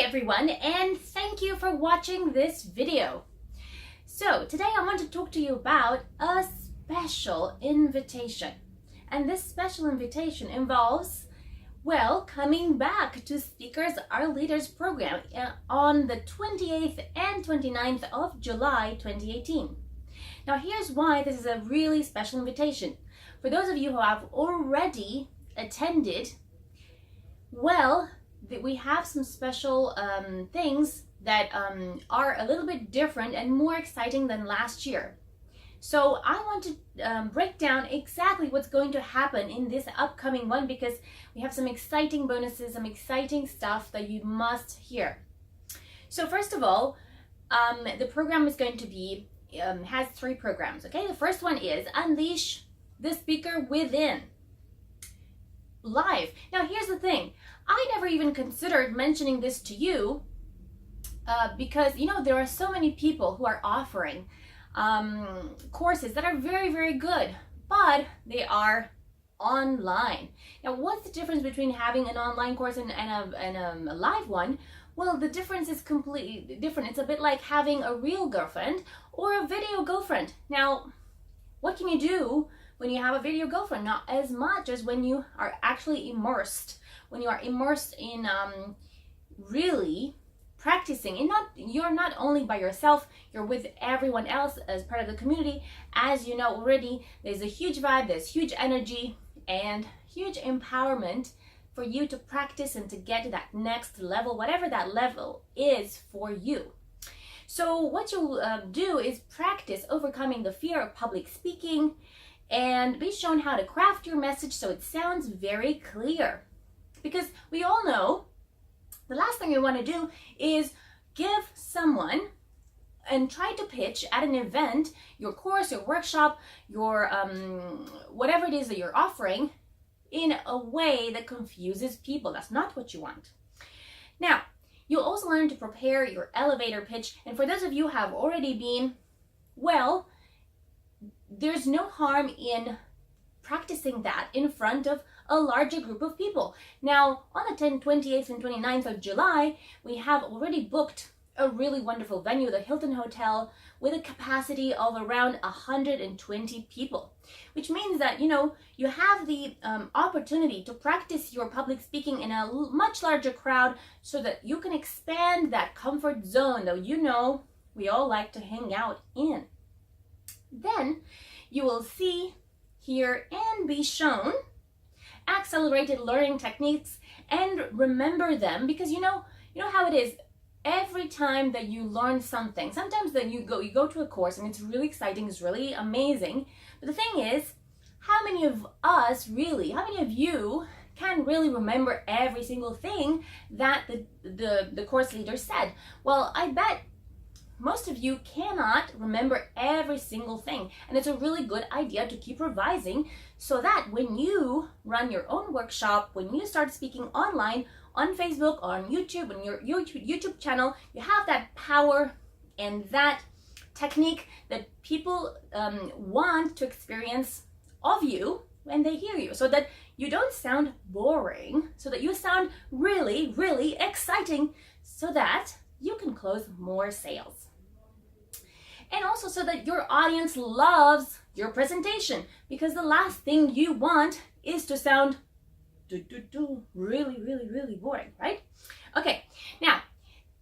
everyone, and thank you for watching this video. So today I want to talk to you about a special invitation. And this special invitation involves, well, coming back to Speakers Are Leaders program on the 28th and 29th of July 2018. Now here's why this is a really special invitation. For those of you who have already attended, well, we have some special things that are a little bit different and more exciting than last year. So I want to break down exactly what's going to happen in this upcoming one, because we have some exciting bonuses, some exciting stuff that you must hear. So first of all, the program is going to be, has 3 programs, okay? The first one is Unleash the Speaker Within. Live. Now here's the thing, I never even considered mentioning this to you because, you know, there are so many people who are offering courses that are very, very good, but they are online. Now what's the difference between having an online course and a live one? Well, the difference is completely different. It's a bit like having a real girlfriend or a video girlfriend. Now, what can you do when you have a video girlfriend? Not as much as when you are actually immersed. When you are immersed in really practicing. And you're not only by yourself, you're with everyone else as part of the community. As you know already, there's a huge vibe, there's huge energy and huge empowerment for you to practice and to get to that next level, whatever that level is for you. So what you'll do is practice overcoming the fear of public speaking and be shown how to craft your message so it sounds very clear. Because we all know the last thing you want to do is give someone and try to pitch at an event your course, your workshop, your whatever it is that you're offering in a way that confuses people. That's not what you want. Now, you'll also learn to prepare your elevator pitch. And for those of you who have already been, well, there's no harm in practicing that in front of a larger group of people. Now, on the 28th and 29th of July, we have already booked a really wonderful venue, the Hilton Hotel, with a capacity of around 120 people, which means that, you know, you have the opportunity to practice your public speaking in a much larger crowd so that you can expand that comfort zone that, you know, we all like to hang out in. Then you will see, hear, and be shown accelerated learning techniques and remember them, because you know how it is. Every time that you learn something, sometimes that you go to a course and it's really exciting, it's really amazing, but the thing is, how many of you can really remember every single thing that the course leader said? Well, I bet most of you cannot remember every single thing, and it's a really good idea to keep revising so that when you run your own workshop, when you start speaking online, on Facebook, on YouTube, on your YouTube channel, you have that power and that technique that people want to experience of you when they hear you, so that you don't sound boring, so that you sound really, really exciting, so that you can close more sales. And also so that your audience loves your presentation, because the last thing you want is to sound really, really, really boring, right? Okay, now,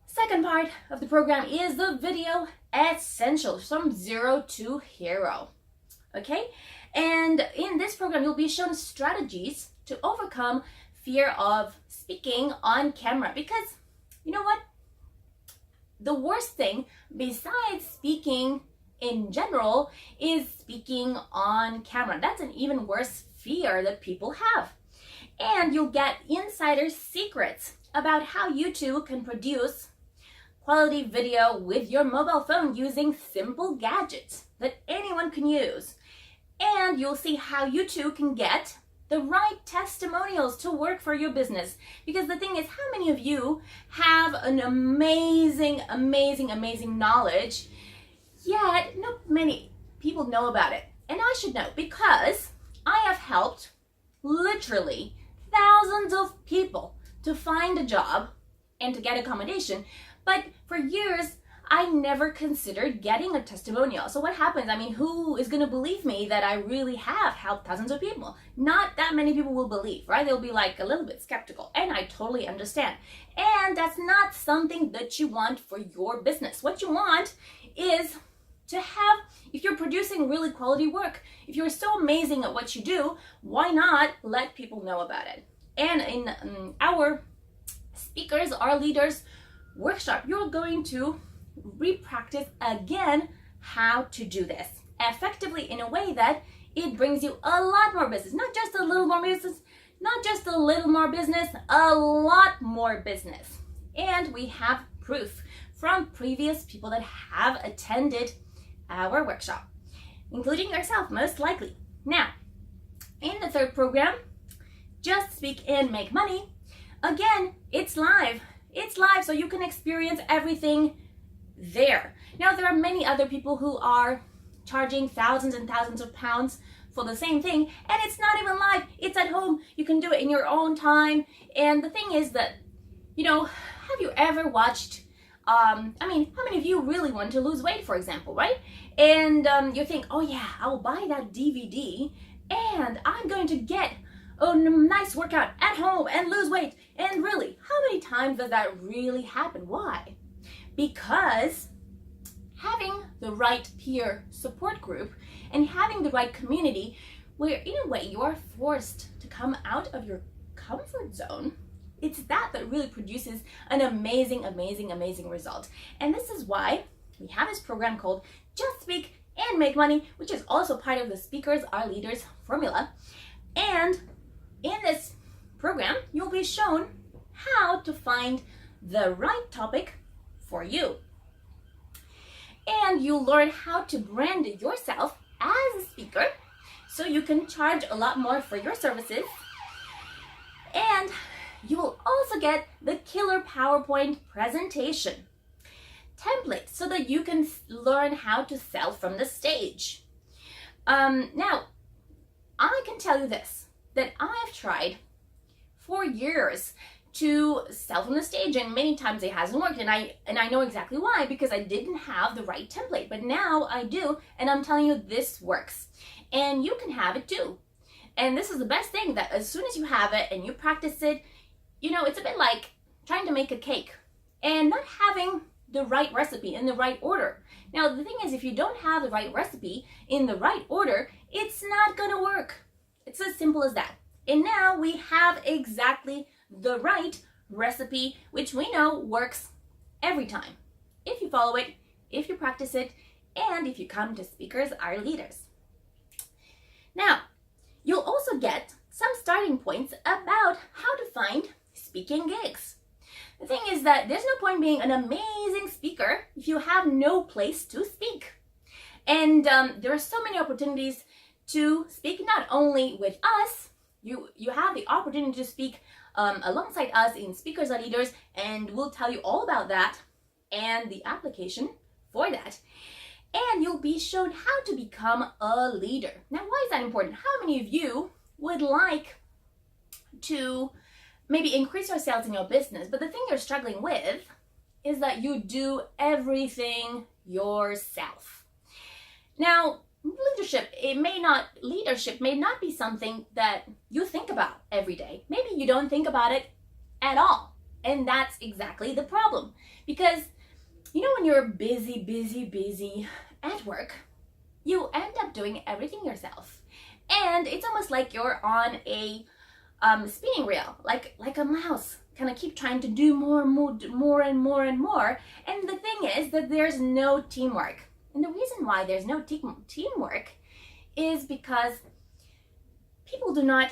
second part of the program is the video essentials from zero to hero, okay? And in this program, you'll be shown strategies to overcome fear of speaking on camera, because you know what? The worst thing besides speaking in general is speaking on camera. That's an even worse fear that people have. And you'll get insider secrets about how you too can produce quality video with your mobile phone using simple gadgets that anyone can use. And you'll see how you too can get the right testimonials to work for your business. Because the thing is, how many of you have an amazing, amazing, amazing knowledge, yet not many people know about it? And I should know, because I have helped literally thousands of people to find a job and to get accommodation. But for years, I never considered getting a testimonial. So what happens? I mean, who is going to believe me that I really have helped thousands of people? Not that many people will believe, right? They'll be like a little bit skeptical, and I totally understand. And that's not something that you want for your business. What you want is to have, if you're producing really quality work, if you're so amazing at what you do, why not let people know about it? And in our speakers, our leaders workshop, you're going to re-practice again how to do this effectively in a way that it brings you a lot more business, not just a little more business, not just a little more business, a lot more business. And we have proof from previous people that have attended our workshop, including yourself, most likely. Now, in the third program, Just Speak and Make Money, again, it's live. It's live, so you can experience everything there. Now, there are many other people who are charging thousands and thousands of pounds for the same thing, and it's not even live. It's at home. You can do it in your own time. And the thing is that, have you ever watched, how many of you really want to lose weight, for example, right? And you think, oh yeah, I'll buy that DVD and I'm going to get a nice workout at home and lose weight. And really, how many times does that really happen? Why? Because having the right peer support group and having the right community where in a way you are forced to come out of your comfort zone, it's that really produces an amazing, amazing, amazing result. And this is why we have this program called Just Speak and Make Money, which is also part of the Speakers Are Leaders formula. And in this program, you'll be shown how to find the right topic for you. And you'll learn how to brand yourself as a speaker so you can charge a lot more for your services. And you will also get the killer PowerPoint presentation template so that you can learn how to sell from the stage. Now, I can tell you this, that I've tried for years to sell from the stage, and many times it hasn't worked, and I know exactly why, because I didn't have the right template. But now I do, and I'm telling you, this works, and you can have it too. And this is the best thing, that as soon as you have it and you practice it, it's a bit like trying to make a cake and not having the right recipe in the right order. Now, the thing is, if you don't have the right recipe in the right order, it's not gonna work. It's as simple as that. And now we have exactly the right recipe, which we know works every time. If you follow it, if you practice it, and if you come to Speakers Are Leaders. Now, you'll also get some starting points about how to find speaking gigs. The thing is that there's no point being an amazing speaker if you have no place to speak. And there are so many opportunities to speak, not only with us, you have the opportunity to speak alongside us in Speakers Are Leaders, and we'll tell you all about that and the application for that. And you'll be shown how to become a leader. Now, why is that important? How many of you would like to maybe increase your sales in your business, but the thing you're struggling with is that you do everything yourself? Now, leadership may not be something that you think about every day. Maybe you don't think about it at all. And that's exactly the problem. Because, when you're busy at work, you end up doing everything yourself. And it's almost like you're on a spinning reel, like a mouse, kind of keep trying to do more and more. And the thing is that there's no teamwork. And the reason why there's no teamwork is because people do not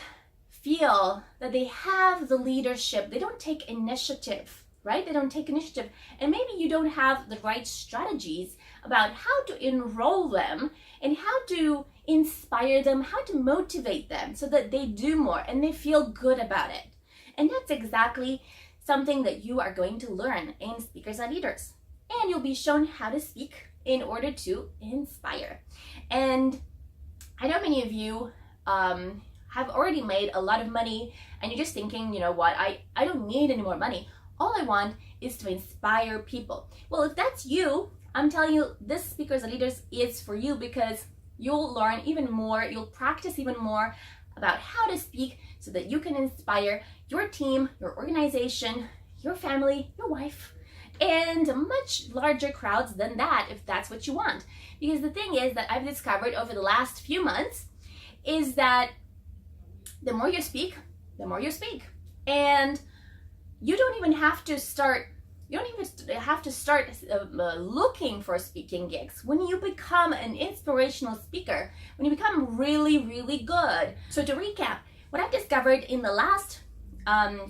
feel that they have the leadership. They don't take initiative, right? They don't take initiative. And maybe you don't have the right strategies about how to enroll them and how to inspire them, how to motivate them so that they do more and they feel good about it. And that's exactly something that you are going to learn in Speakers Are Leaders. And you'll be shown how to speak in order to inspire. And I know many of you have already made a lot of money and you're just thinking, I don't need any more money. All I want is to inspire people. Well, if that's you, I'm telling you, this Speakers and Leaders is for you, because you'll learn even more, you'll practice even more about how to speak so that you can inspire your team, your organization, your family, your wife, and much larger crowds than that, if that's what you want. Because the thing is that I've discovered over the last few months is that the more you speak, the more you speak. And you don't even have to start looking for speaking gigs. When you become an inspirational speaker, when you become really, really good. So to recap, what I've discovered in the last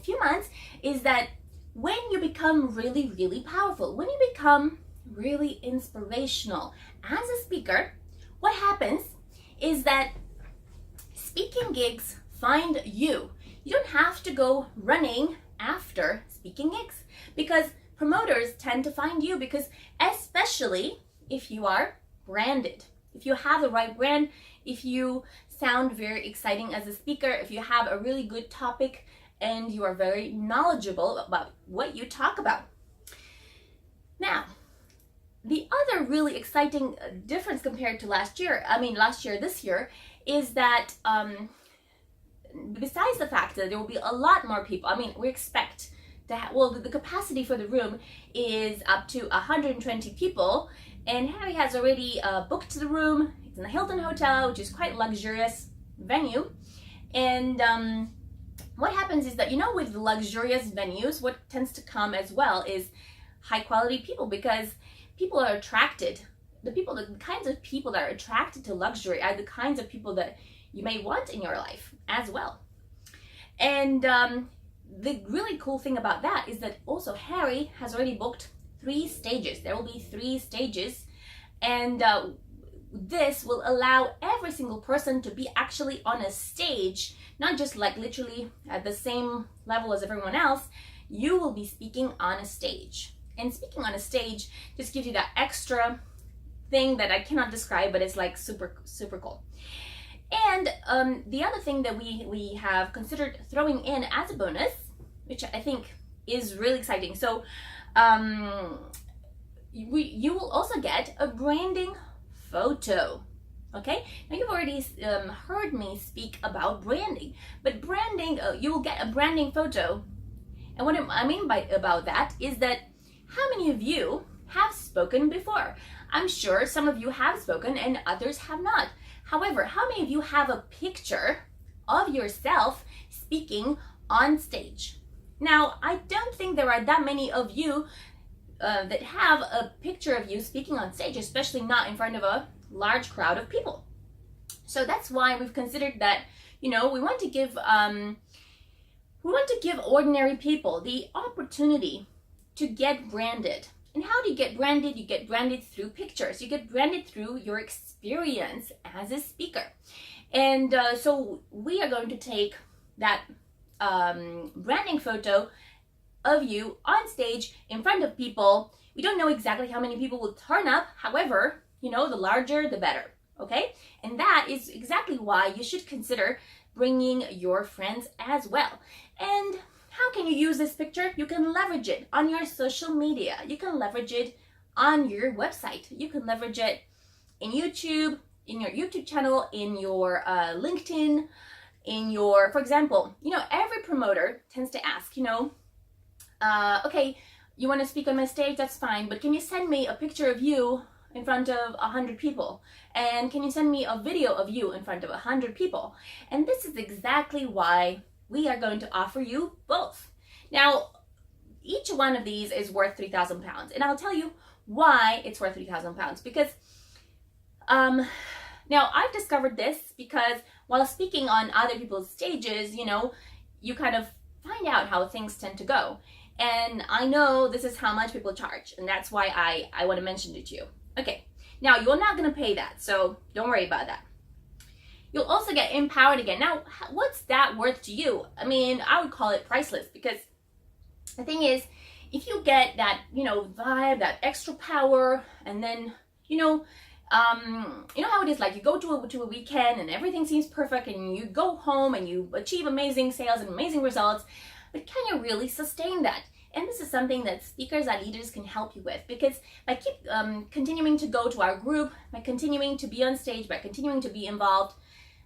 few months is that when you become really, really powerful, when you become really inspirational as a speaker, what happens is that speaking gigs find you. You don't have to go running after speaking gigs, because promoters tend to find you, because especially if you are branded, if you have the right brand, if you sound very exciting as a speaker, if you have a really good topic and you are very knowledgeable about what you talk about. Now, the other really exciting difference compared to this year, is that besides the fact that there will be a lot more people, we expect to have, the capacity for the room is up to 120 people, and Harry has already booked the room. It's in the Hilton Hotel, which is quite luxurious venue. And what happens is that, with luxurious venues, what tends to come as well is high quality people, because people are attracted. The kinds of people that are attracted to luxury are the kinds of people that you may want in your life as well. And the really cool thing about that is that also Harry has already booked 3 stages. There will be 3 stages, and this will allow every single person to be actually on a stage, not just like literally at the same level as everyone else. You will be speaking on a stage, and speaking on a stage just gives you that extra thing that I cannot describe, but it's like super, super cool. And the other thing that we have considered throwing in as a bonus, which I think is really exciting. So you will also get a branding photo. Okay, now you've already heard me speak about branding, but branding, you will get a branding photo. And what I mean about that is that how many of you have spoken before? I'm sure some of you have spoken and others have not. However, how many of you have a picture of yourself speaking on stage? Now, I don't think there are that many of you that have a picture of you speaking on stage, especially not in front of a large crowd of people. So that's why we've considered that, we want to give ordinary people the opportunity to get branded. And how do you get branded? You get branded through pictures. You get branded through your experience as a speaker. And so we are going to take that branding photo of you on stage in front of people. We don't know exactly how many people will turn up. However, the larger, the better. Okay? And that is exactly why you should consider bringing your friends as well. And how can you use this picture? You can leverage it on your social media. You can leverage it on your website. You can leverage it in YouTube, in your YouTube channel, in your LinkedIn, for example, every promoter tends to ask, okay, you want to speak on my stage? That's fine, but can you send me a picture of you in front of 100 people? And can you send me a video of you in front of 100 people? And this is exactly why we are going to offer you both. Now, each one of these is worth £3,000, and I'll tell you why it's worth £3,000, because now I've discovered this because while speaking on other people's stages, you kind of find out how things tend to go. And I know this is how much people charge, and that's why I want to mention it to you. Okay, now you're not going to pay that, so don't worry about that. You'll also get empowered again. Now, what's that worth to you? I would call it priceless, because the thing is, if you get that, vibe, that extra power, and then, how it is, like you go to a weekend and everything seems perfect, and you go home and you achieve amazing sales and amazing results, but can you really sustain that? And this is something that speakers and leaders can help you with, because by continuing to go to our group, by continuing to be on stage, by continuing to be involved,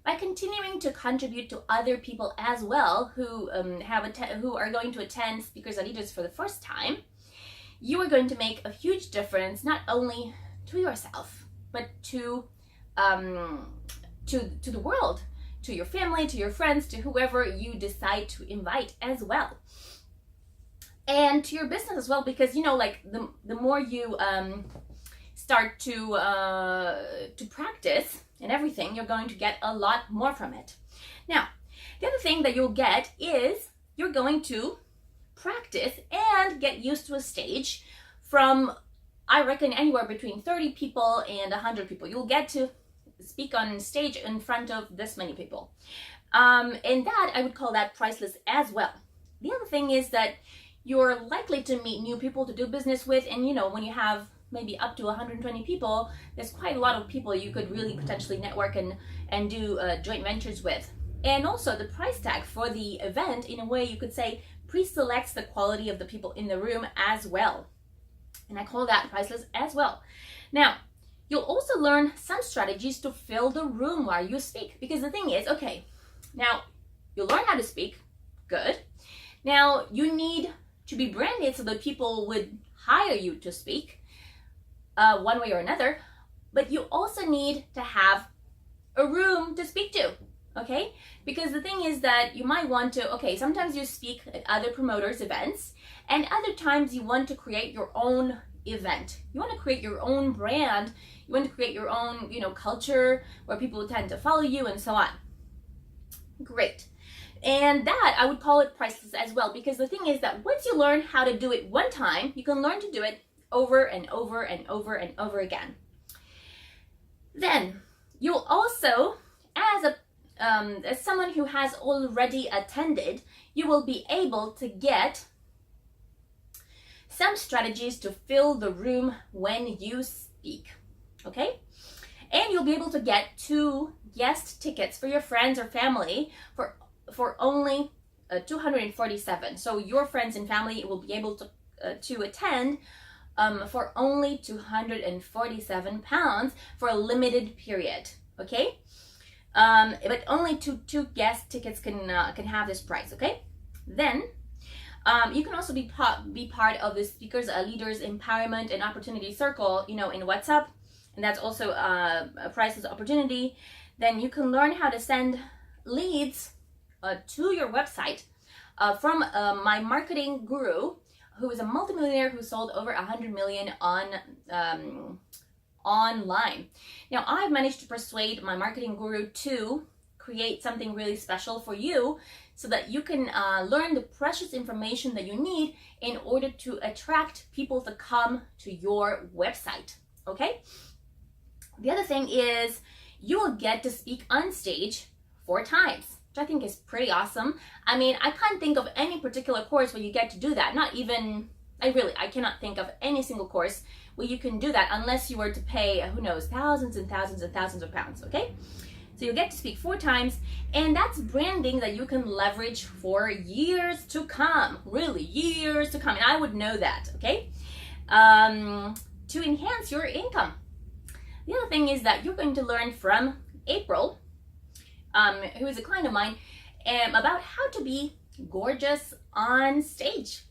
by continuing to contribute to other people as well who who are going to attend Speakers and Leaders for the first time, you are going to make a huge difference, not only to yourself, but to the world, to your family, to your friends, to whoever you decide to invite as well, and to your business as well, because like the more you start to practice and everything, you're going to get a lot more from it. Now, the other thing that you'll get is you're going to practice and get used to a stage from, I reckon, anywhere between 30 people and 100 people. You'll get to speak on stage in front of this many people. And that, I would call that priceless as well. The other thing is that you're likely to meet new people to do business with, and when you have maybe up to 120 people, there's quite a lot of people you could really potentially network and do joint ventures with. And also the price tag for the event, in a way you could say, pre-selects the quality of the people in the room as well. And I call that priceless as well. Now, you'll also learn some strategies to fill the room while you speak. Because the thing is, okay, now you'll learn how to speak, good. Now you need to be branded so that people would hire you to speak one way or another, but you also need to have a room to speak to. Okay, because the thing is that you might want to, sometimes you speak at other promoters' events, and other times you want to create your own event. You want to create your own brand. You want to create your own, culture where people tend to follow you and so on. Great. And that, I would call it priceless as well, because the thing is that once you learn how to do it one time, you can learn to do it over and over and over and over again. Then you'll also, as someone who has already attended, you will be able to get some strategies to fill the room when you speak, okay? And you'll be able to get 2 guest tickets for your friends or family for only 247. So your friends and family will be able to attend for only 247 pounds for a limited period, okay? But only two guest tickets can have this price, okay? Then you can also be part of the Speakers Leaders Empowerment and Opportunity Circle, in WhatsApp, and that's also a priceless opportunity. Then you can learn how to send leads to your website from my marketing guru, who is a multimillionaire who sold over 100 million online. Now, I've managed to persuade my marketing guru to create something really special for you so that you can learn the precious information that you need in order to attract people to come to your website, okay? The other thing is you will get to speak on stage 4 times, which I think is pretty awesome. I mean, I can't think of any particular course where you get to do that. Not even, I cannot think of any single course where you can do that unless you were to pay, who knows, thousands and thousands and thousands of pounds, okay? So you'll get to speak 4 times, and that's branding that you can leverage for years to come, really, years to come, and I would know that, okay? To enhance your income. The other thing is that you're going to learn from April, who is a client of mine, about how to be gorgeous on stage.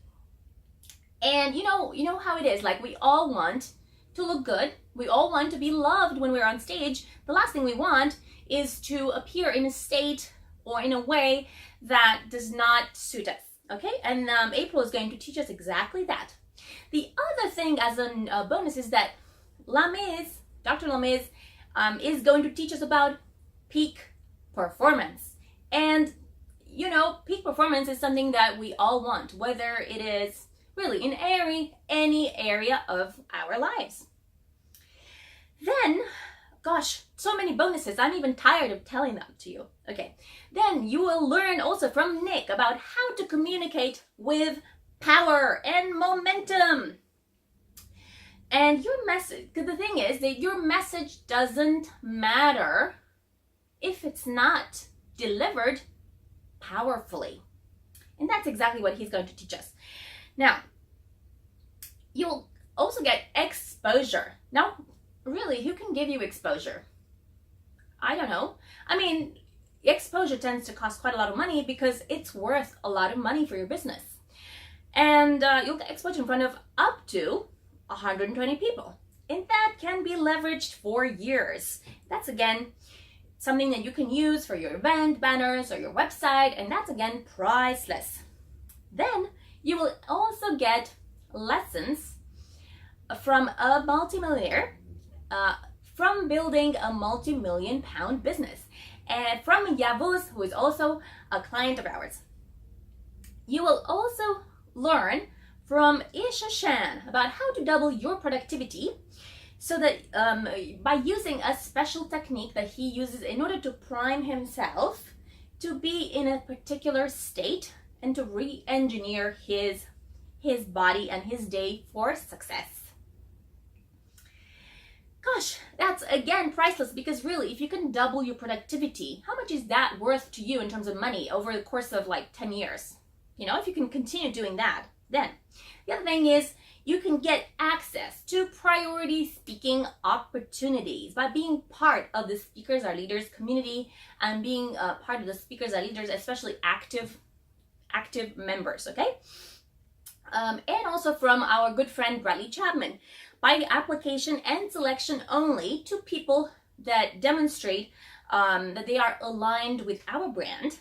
And you know how it is, like, we all want to look good. We all want to be loved when we're on stage. The last thing we want is to appear in a state or in a way that does not suit us, okay? And April is going to teach us exactly that. The other thing as a bonus is that Dr. Lamiz is going to teach us about peak performance. And peak performance is something that we all want, whether it is really in any area of our lives. Then, gosh, so many bonuses. I'm even tired of telling them to you. Okay. Then you will learn also from Nick about how to communicate with power and momentum. And your message, because the thing is that your message doesn't matter if it's not delivered powerfully. And that's exactly what he's going to teach us. Now, you'll also get exposure. Now, really, who can give you exposure? I don't know. I mean, exposure tends to cost quite a lot of money because it's worth a lot of money for your business. And you'll get exposure in front of up to 120 people. And that can be leveraged for years. That's, again, something that you can use for your event, banners, or your website. And that's, again, priceless. Then you will also get lessons from a multimillionaire, from building a multi-million-pound business, and from Yavuz, who is also a client of ours. You will also learn from Isha Shan about how to double your productivity, so that by using a special technique that he uses in order to prime himself to be in a particular state and to re-engineer his body and his day for success. Gosh, that's, again, priceless, because really, if you can double your productivity, how much is that worth to you in terms of money over the course of like 10 years? You know, if you can continue doing that, then the other thing is you can get access to priority speaking opportunities by being part of the Speakers Are Leaders community and being part of the Speakers Are Leaders, especially active members, okay? And also from our good friend Bradley Chapman, by application and selection only to people that demonstrate that they are aligned with our brand.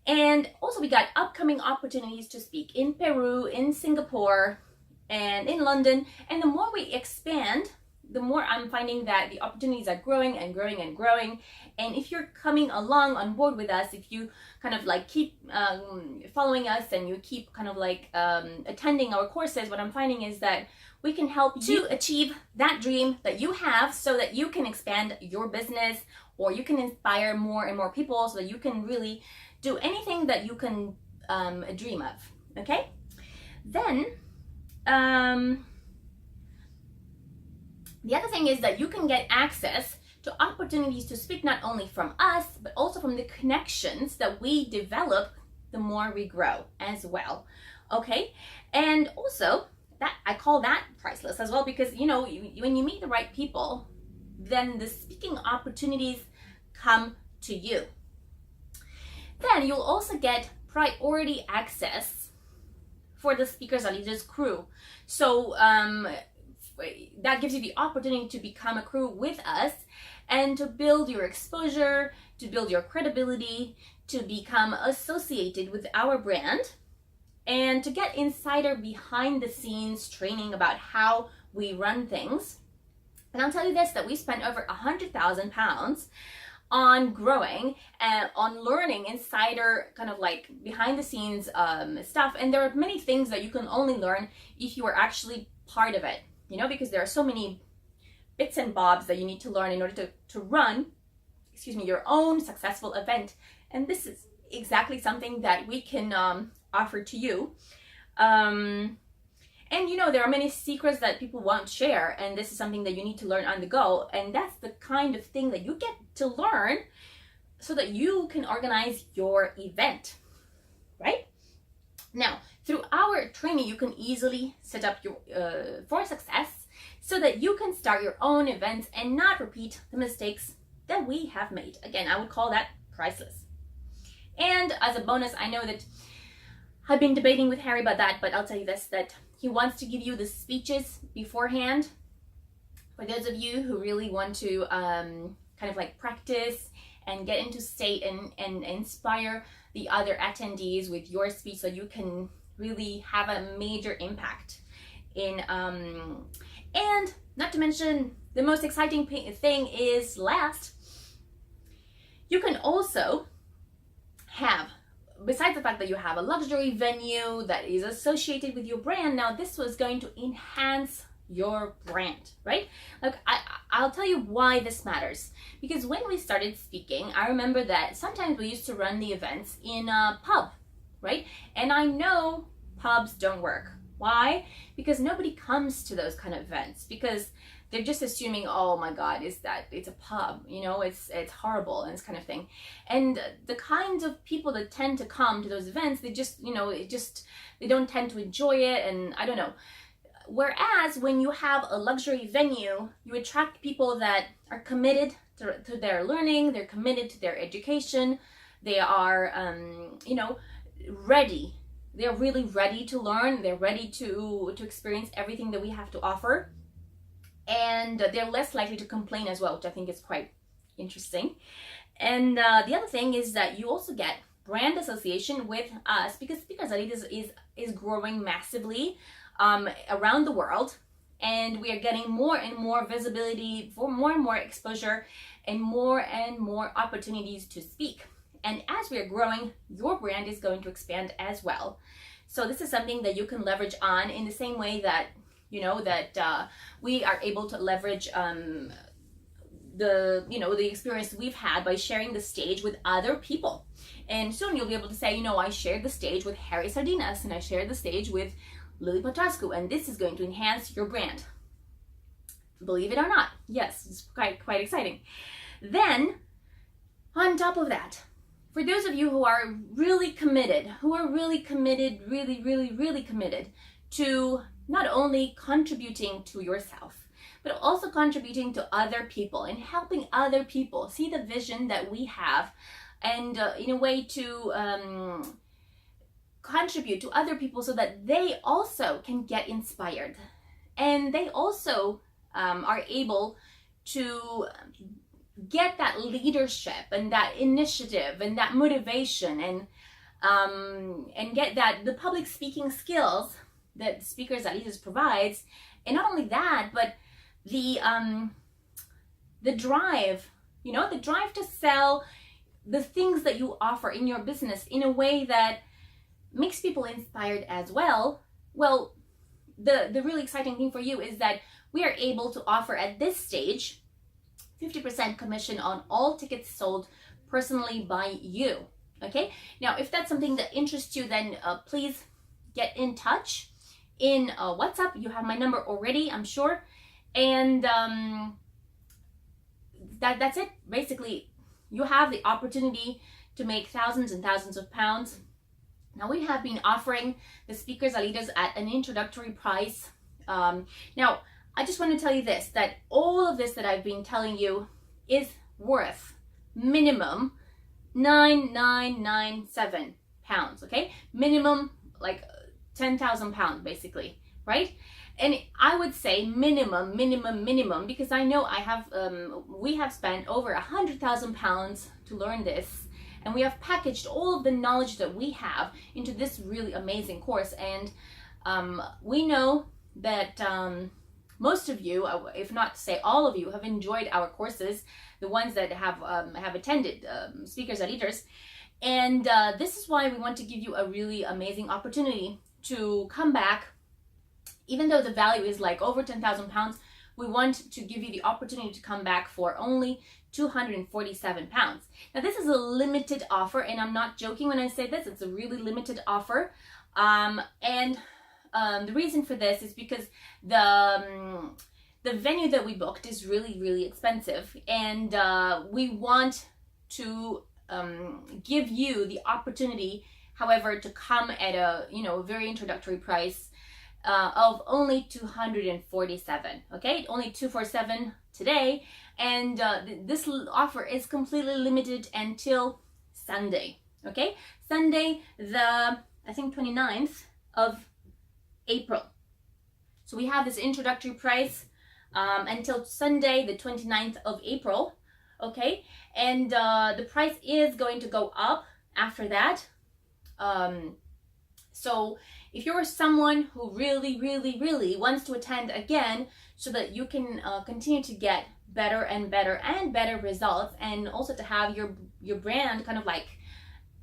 And also we got upcoming opportunities to speak in Peru, in Singapore, and in London. And the more we expand, the more I'm finding that the opportunities are growing and growing and growing. And if you're coming along on board with us, if you kind of like keep following us and you keep kind of like attending our courses, what I'm finding is that we can help you achieve that dream that you have, so that you can expand your business, or you can inspire more and more people, so that you can really do anything that you can dream of, okay? Then, the other thing is that you can get access to opportunities to speak not only from us, but also from the connections that we develop the more we grow as well, okay? And also, that I call that priceless as well, because, you know, when you meet the right people, then the speaking opportunities come to you. Then you'll also get priority access for the Speakers Are Leaders crew. So that gives you the opportunity to become a crew with us and to build your exposure, to build your credibility, to become associated with our brand, and to get insider behind the scenes training about how we run things. And I'll tell you this, that we spent over £100,000 on growing and on learning insider kind of like behind the scenes stuff. And there are many things that you can only learn if you are actually part of it, you know, because there are so many bits and bobs that you need to learn in order to run, your own successful event. And this is exactly something that we can offer to you. And you know, there are many secrets that people won't share, and this is something that you need to learn on the go. And that's the kind of thing that you get to learn so that you can organize your event, right? Now, through our training, you can easily set up your for success so that you can start your own events and not repeat the mistakes that we have made. Again, I would call that priceless. And as a bonus, I know that I've been debating with Harry about that, but I'll tell you this, that he wants to give you the speeches beforehand. For those of you who really want to kind of like practice and get into state and inspire the other attendees with your speech so you can really have a major impact in, and not to mention the most exciting thing is last, you can also have, besides the fact that you have a luxury venue that is associated with your brand, now this was going to enhance your brand, right? Like I'll tell you why this matters. Because when we started speaking, I remember that sometimes we used to run the events in a pub, right? And I know pubs don't work. Why? Because nobody comes to those kind of events, because they're just assuming, oh my God, is that it's a pub, you know, it's horrible and this kind of thing. And the kinds of people that tend to come to those events, they just, you know, they don't tend to enjoy it, and I don't know. Whereas when you have a luxury venue, you attract people that are committed to their learning, they're committed to their education, they are, you know, ready. They're really ready to learn, they're ready to experience everything that we have to offer. And they're less likely to complain as well, which I think is quite interesting. And the other thing is that you also get brand association with us, because Speakers Elite is growing massively around the world, and we are getting more and more visibility, for more and more exposure, and more opportunities to speak. And as we are growing, your brand is going to expand as well. So this is something that you can leverage on in the same way that, you know, that we are able to leverage the experience we've had by sharing the stage with other people. And soon you'll be able to say, you know, I shared the stage with Harry Sardinas, and I shared the stage with Lily Patrascu, and this is going to enhance your brand. Believe it or not, yes, it's quite exciting. Then, on top of that, for those of you who are really committed, really committed to not only contributing to yourself, but also contributing to other people and helping other people see the vision that we have, and in a way to contribute to other people so that they also can get inspired, and they also are able to get that leadership and that initiative and that motivation, and get the public speaking skills that Speakers Elite provides. And not only that, but the drive, you know, the drive to sell the things that you offer in your business in a way that makes people inspired as well. Well, the really exciting thing for you is that we are able to offer at this stage 50% commission on all tickets sold personally by you. Okay, now if that's something that interests you, then please get in touch in WhatsApp. You have my number already, I'm sure. And that's it. Basically, you have the opportunity to make thousands and thousands of pounds. Now, we have been offering the Speakers Elites at an introductory price. Now, I just want to tell you this, that all of this that I've been telling you is worth minimum £9,997, okay? Minimum, like 10,000 pounds, basically, right? And I would say minimum, because I know we have spent over 100,000 pounds to learn this, and we have packaged all of the knowledge that we have into this really amazing course. And we know that most of you, if not to say all of you, have enjoyed our courses, the ones that have attended Speakers Elite. And this is why we want to give you a really amazing opportunity to come back. Even though the value is like over 10,000 pounds, we want to give you the opportunity to come back for only 247 pounds. Now, this is a limited offer, and I'm not joking when I say this. It's a really limited offer. And the reason for this is because the venue that we booked is really expensive, and we want to give you the opportunity, however, to come at a very introductory price of only 247. Okay, only 247 today, and this offer is completely limited until Sunday. Okay, Sunday, the 29th of April. So we have this introductory price until Sunday, the 29th of April. Okay, and the price is going to go up after that. So if you're someone who really wants to attend again, so that you can continue to get better and better results, and also to have your brand kind of like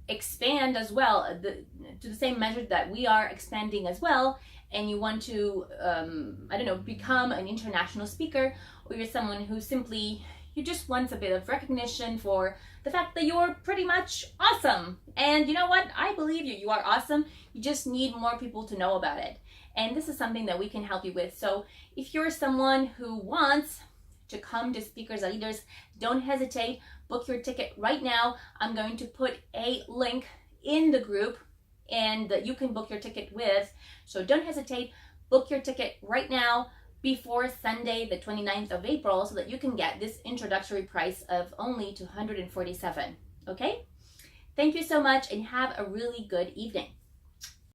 expand as well, to the same measure that we are expanding as well, and you want to become an international speaker, or you're someone who simply just wants a bit of recognition for the fact that you're pretty much awesome. And you know what? I believe you. You are awesome. You just need more people to know about it. and this is something that we can help you with. So if you're someone who wants to come to Speakers and Leaders, don't hesitate. Book your ticket right now. I'm going to put a link in the group and that you can book your ticket with. So don't hesitate. Book your ticket right now before Sunday, the 29th of April, so that you can get this introductory price of only $247. Okay? Thank you so much and have a really good evening.